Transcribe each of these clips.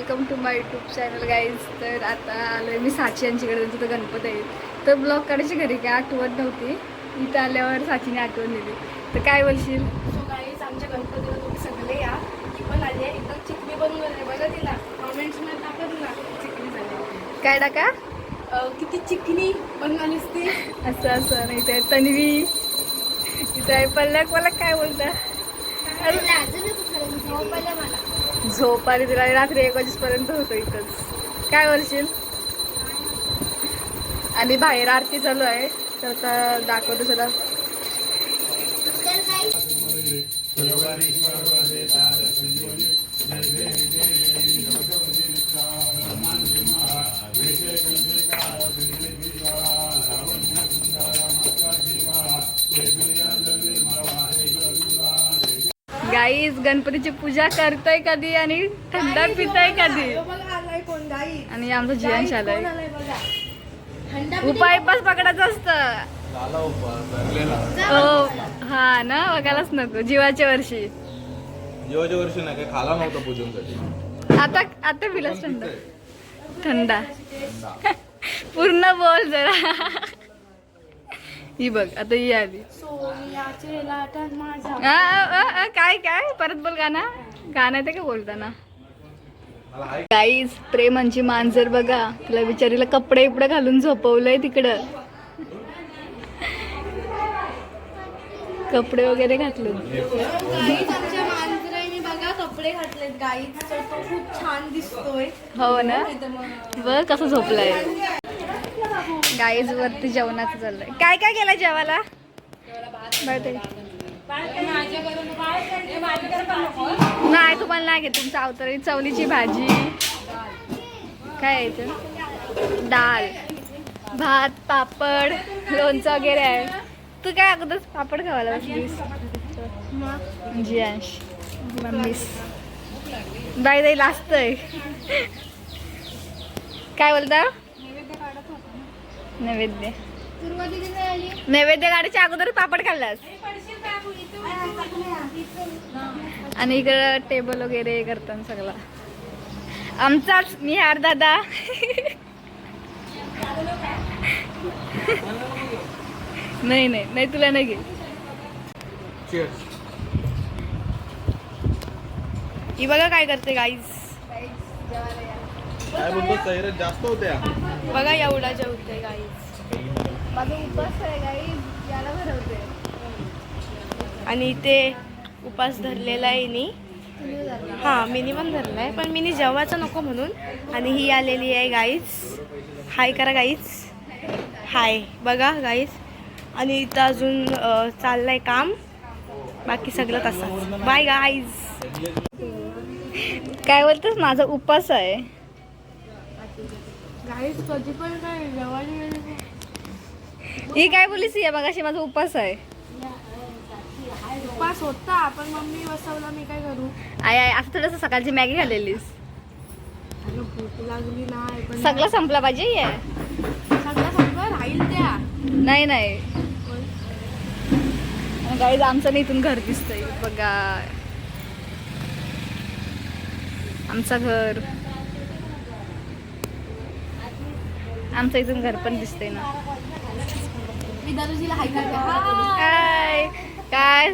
Welcome to my YouTube channel guys. तर आता आलो आहे मी साची यांच्याकडे, तिथं गणपती आहे. तर ब्लॉग काढायची घरी काय आठवत नव्हती, इथं आल्यावर साचीने आठवण दिली. तर काय बोलशील? सो गाईज, आमच्या गणपतीला तुम्ही सगळे या. ही पण आली आहे, एकदम चिकनी बनवून आहे बघा. तिला कॉमेंट्समध्ये टाका ना चिकनी झाली काय टाका, किती चिकनी बनून आलीस ती. असं असं नाही तर तन्वी इथं आहे. पल्लक मला काय बोलता, झोप आली तिला, रात्री 1 वाजेपर्यंत होतं इथंच. काय बोलशील? आणि बाहेर आरती चालू आहे, तर आता दाखवतो तुला. गाईज गणपतीची पूजा करतोय कधी आणि थंडा पिताय कधी. आणि आमचं जियांश आलाय. उपाय पास पकडायचं असतं. हो हा ना, बघायलाच नको. जीवाच्या वर्षी नाही काय खाला नव्हता पूजनसाठी. आता पिलास थंडा पूर्ण बोल जरा. ही बघ आता ही आली. काय काय परत बोल. गाणं येते का बोलताना? गाईज प्रेमांची मांजर बघा, तिला बिचारीला कपडे इपडे घालून झोपवलंय तिकडं. कपडे वगैरे घातले. आमच्या मांजराने बघा कपडे घातलेत गाईज, तर तो खूप छान दिसतोय. हो ना, बघ कसं झोपलाय. गाईज वरती जेवणाचं चाललंय. काय काय केलं जेवायला? नाही तुम्हाला नाही घेत, तुमचं अवतरी. चवलीची भाजी, काय आहे इथं? डाळ, भात, पापड, लोणचं वगैरे आहे. तू काय अगोदर पापड खावायला बसलीस? जियांश मम्मीस बाई दाई लाजतंय. काय बोलता? नैवेद्य गाडीच्या अगोदर पापड खाल्लास. आणि इकडं टेबल वगैरे करतात सगळं आमचाच निहार दादा. नाही नाही नाही, तुला नाही घे. ही बघा काय करते गाईज. काय बोलतो, सैरत जास्त होत्या बघा एवढा जेवते गाईज. माझा उपास आहे गाईज, याला भरवते. आणि इथे उपास धरलेला आहे इनी. हां मिनी पण धरला आहे, पण मिनी जेवायचा नको म्हणून. आणि ही आलेली आहे गाईज. हाय करा गाईज, हाय बघा गाईज. आणि इथं अजून चाललंय काम, बाकी सगळं तसंच. Bye guys. काय बोलतोस? माझा उपास आहे गाईज. कधी पण काय जेवायला ही काय बोलीस? या मगाशी माझा उपास आहे. उपास होता पण मम्मी बसवला, मी काय करू. आय आय असं थोडंसं सकाळची मॅगी खाल्लेलीस. अरे भूक लागली नाही, पण सगळं संपला पाहिजे. सगळं सगळं राहील त्या. नाही नाही गाईज, आमचं नाही इथून घर दिसतंय बघा. आमचं घर, आमचं इथून घर पण दिसतंय ना. मी दररोजीला हाय करते. काय काय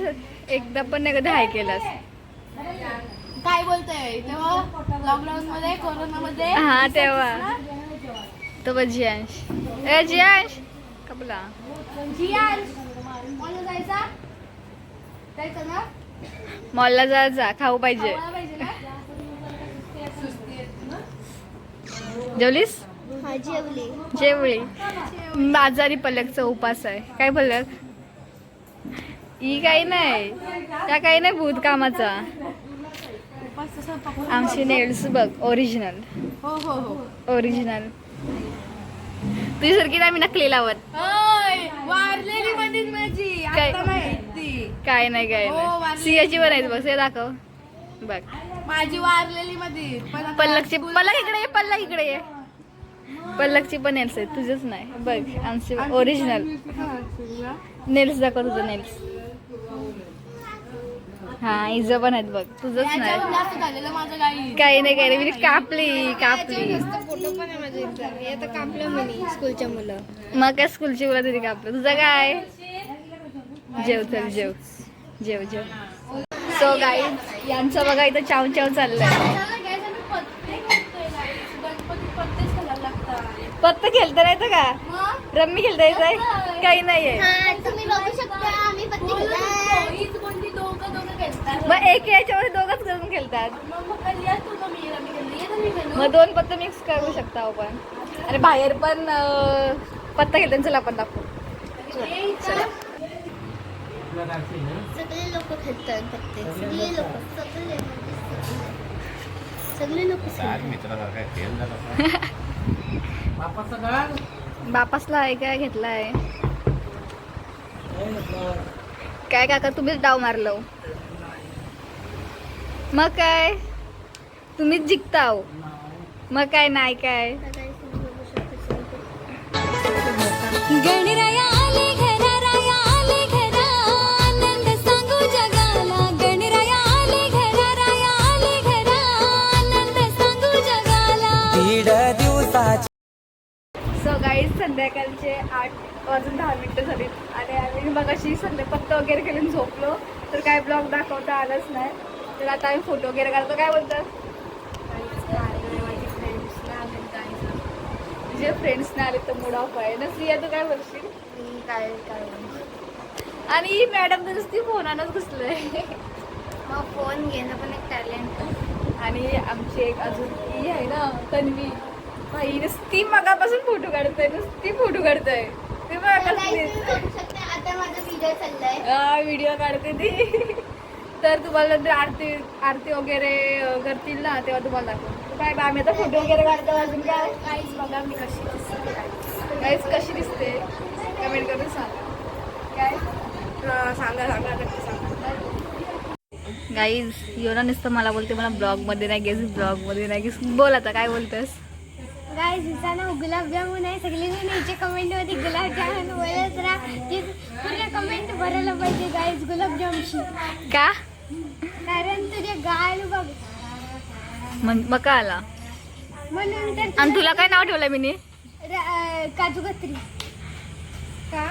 एकदा पण नाही कधी हाय केलास? काय बोलतोय तेव्हा लॉकडाऊन मध्ये, कोरोना मध्ये. हा तेव्हा तो बघ जियांश. ए जियांश कपला मॉलला जायचा ना. मॉलला जा, खाऊ पाहिजे. खायला पाहिजे ना. जेवलीस? हा जेवली. जेवली. माझा आणि पलकचा उपास आहे. काय पलक? ही काही नाही, त्या काही नाही भूत कामाचा. उपास तसा पकडून. आमची नेल्स बघ ओरिजिनल. हो हो हो ओरिजिनल. तुझ्यासारखी नाही मी नकली लावत. वारलेली मधीच माझी काय? आता माहिती. काय नाही काय हो, नाही. वारली. सियाची बनायचं बघ, हे दाखव बघ. माझी वारलेली मध्ये. पण आता पल्लकची, पल्लक इकडे ये, पल्लक इकडे ये. पल्लकची पण नेल्स आहे, तुझंच नाही बघ. आमची ओरिजिनल नेल्स दाखव, तुझं नेल्स. हा इज पण आहेत बघ, तुझंच नाही. जास्त झालेलं माझं गाई. काही नाही मी कापली. फोटो पण आहे माझ्या इथं. मी आता कापलं म्हणे स्कूलच्या मुलं. मग काय स्कूलची मुलं तरी कापलं. तुझं काय? जेव चल जेव. सो गाईज यांचं बघा इथं चाव चाललंय. पत्ते खेळता नाही का? रम्मी खेळता येत काही नाहीये. तुम्ही बघू शकता आम्ही पत्ते मग एक याच्यावर दोघच करून खेळतात. मग 2 पत्ते मिक्स करू शकता आपण. आणि बाहेर पण पत्ता खेळतात. चला आपण दाखवू. सगळे लोक खेळतात पत्ते. सगळे लोक बापासला आहे काय घेतलाय काय काका तुम्हीच डाव मारलो. मग काय तुम्हीच जिंकताव. मग काय नाही काय. गणराया आले घरा राया आले घरा आनंद सांगू जगाला. गणराया आले घरा राया आले घरा आनंद सांगू जगाला. सो गाईज संध्याकाळचे 8:10 झाली आणि आम्ही मग अशी पत्ता वगैरे खेळून झोपलो. तर काय ब्लॉग दाखवता आलंच नाही. तर आता आम्ही फोटो वगैरे काढतो. काय बोलतात? जे फ्रेंड्स नाही आले तर मूड ऑफ आहे ना. श्रिया तू काय बोलशील? काय आणि मॅडम तर नुसती फोनानच घुसलंय. मग फोन घेणं पण एक टॅलेंट. आणि आमची एक अजून ही आहे ना तन्वी. भाई नुसती मगापासून फोटो काढतोय. ते बघा आता माझा व्हिडिओ चाललाय. व्हिडिओ काढते ती. तर तुम्हाला नंतर आरती वगैरे करतील ना तेव्हा तुम्हाला दाखवू. काय आम्ही आता फोटो वगैरे काढतो. अजून काय काहीच बघा मी कशी दिसते. काहीच कशी दिसते कमेंट करून सांगा. काय सांगा. गाईज योना नुसतं मला बोलते मला ब्लॉगमध्ये नाही गेस. बोल आता काय बोलतेस? गाईज हिचा ना गुलाबजामुन आहे. सगळेजण हिच्या कमेंटमध्ये गुलाबजामुन बोलत राहा. पूर्ण कमेंट भरायला पाहिजे गाईज गुलाबजामची. का? कारण तुझ्या गाल बघ मग का आला म्हणून तर. आणि तुला काय नाव ठेवलंय मी? काजू कतरी का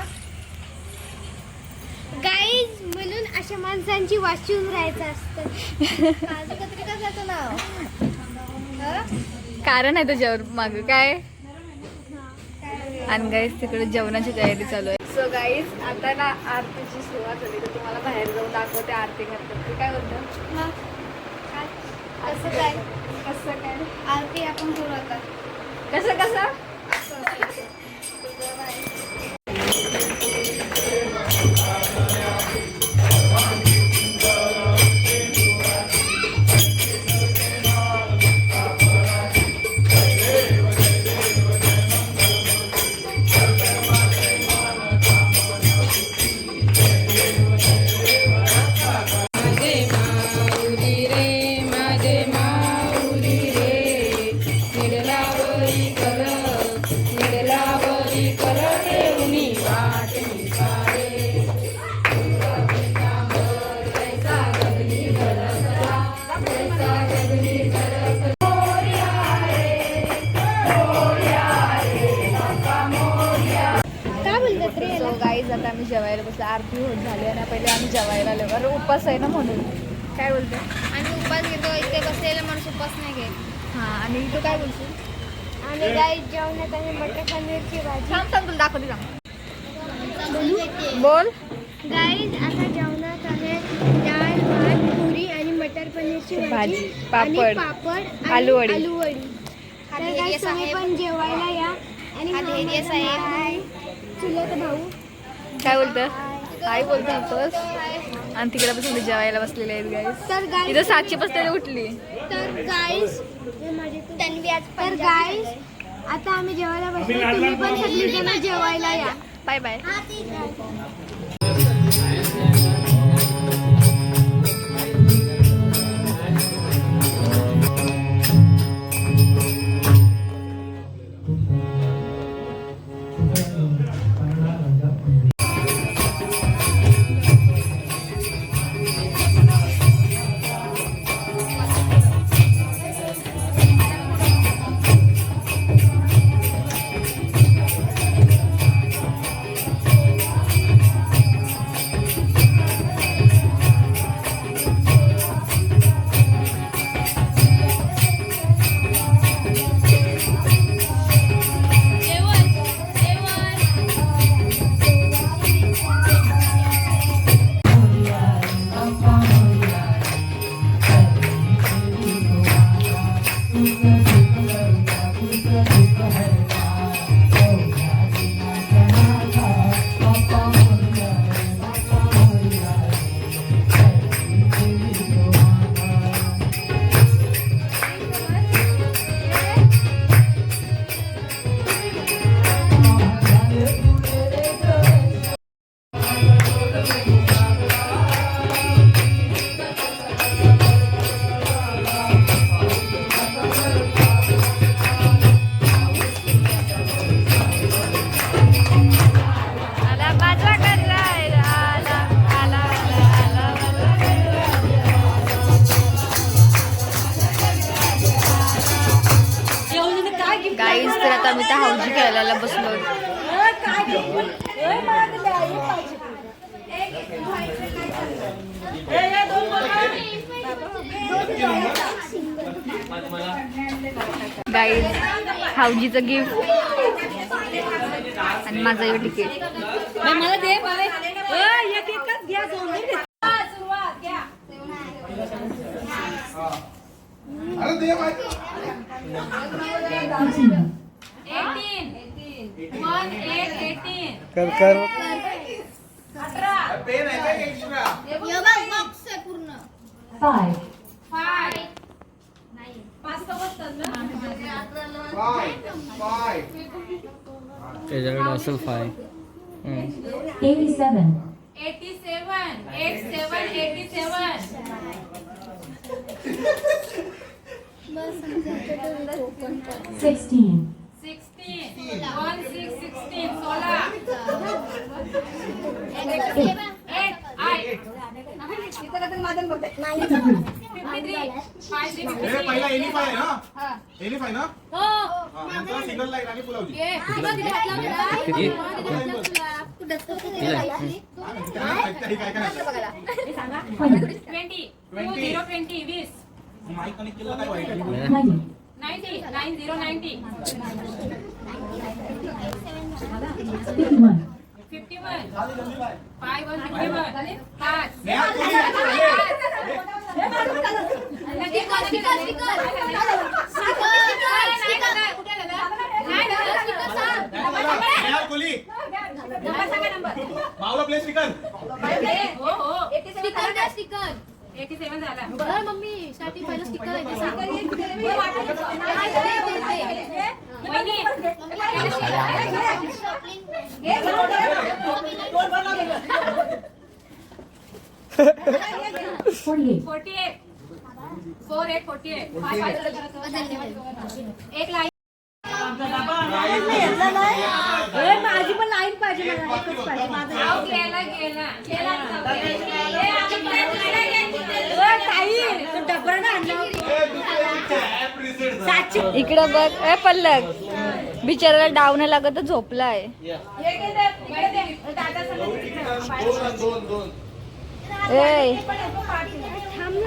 गाईज म्हणून अशा माणसांची वाचून राहायचं असतं. काजू कतरी कशाचं नाव? कारण आहे त्याच्यावर माग काय. आणि गाईज तिकडे जेवणाची तयारी चालू आहे. सो गाईज आता ना आरतीची सुरुवात झाली. तर तुम्हाला बाहेर जाऊन दाखवते आरती करतात. ते काय बोलतं? कसं काय आरती आपण करू आता. कसं आता आम्ही जेवायला बसलो. आरती होत झाली आणि पहिले आम्ही जेवायला आलो. बरं उपास आहे ना म्हणून. काय बोलतो? आम्ही उपास घेतो. इथे बसलेला माणूस उपास नाही घेत. हां आणि तू काय बोलशील? आणि गाईज जेवणात आम्ही मटर पनीरची भाजी. सांग तुला दाखवते सांग. बोल. गाईज आता जेवणात आहे डाळ भात पुरी आणि मटर पनीरची भाजी पापड, आणि पापड आलू वडी. तर गाईज तुम्ही पण जेवायला या. आणि चुलत भाऊ काय बोलतं? आई बोलतो होतोस. आणि तिकडे बसून जेवायला बसलेले आहेत गाईज. तर गाईज इथं 7ची बसलेली उठली. तर गाईज आता आम्ही जेवायला बसलो. तुम्ही पण सगळीजण जेवायला या. Bye bye. आता आम्ही त्या हौजी खेळायला बसलो. गाईज हाऊजीचं गिफ्ट आणि माझं हे तिकीट. मला दे अरे दे माहिती. 18. कर कर पेन आहे का एक्स्ट्रा? 5. 5 त्याच्याकडे असेल 5. 87. 16. पहिला एलिफाय आहे ना? एलिफाय ना? नंतर सिंगल लाईन आणि पुलावची. माईक कनेक्ट केलं काय वाईट आहे? 90. 51. नेहा कोली. मावला प्ले स्पीकर. 87 झाला. मम्मी साठी पहिलं स्टिकर एक लाईन. माझी पण लाईन पाहिजे मला. इकडं बघ. ए पल्लक बिचाराला डाव नाही लागत तर झोपलाय. ए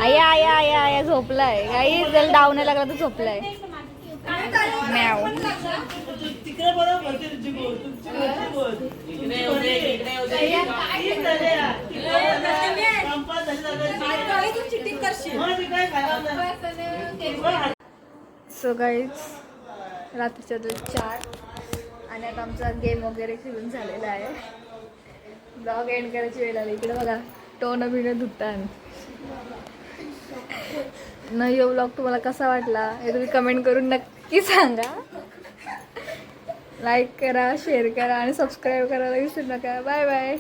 आया आया आया आया झोपलाय. काही जर डाव नाही लागला तर झोपलाय. मॅव. सो गाईज रात्रीच्या 4 आणि आता आमचा गेम वगैरे खेळून झालेला आहे. ब्लॉग एंड करायची वेळ आली. इकडे बघा टोन बिणं धुतान. नाही यो ब्लॉग तुम्हाला कसा वाटला हे तुम्ही कमेंट करून नक्की सांगा. लाईक करा, शेअर करा आणि सबस्क्राईब करायला विसरू नका. Bye bye.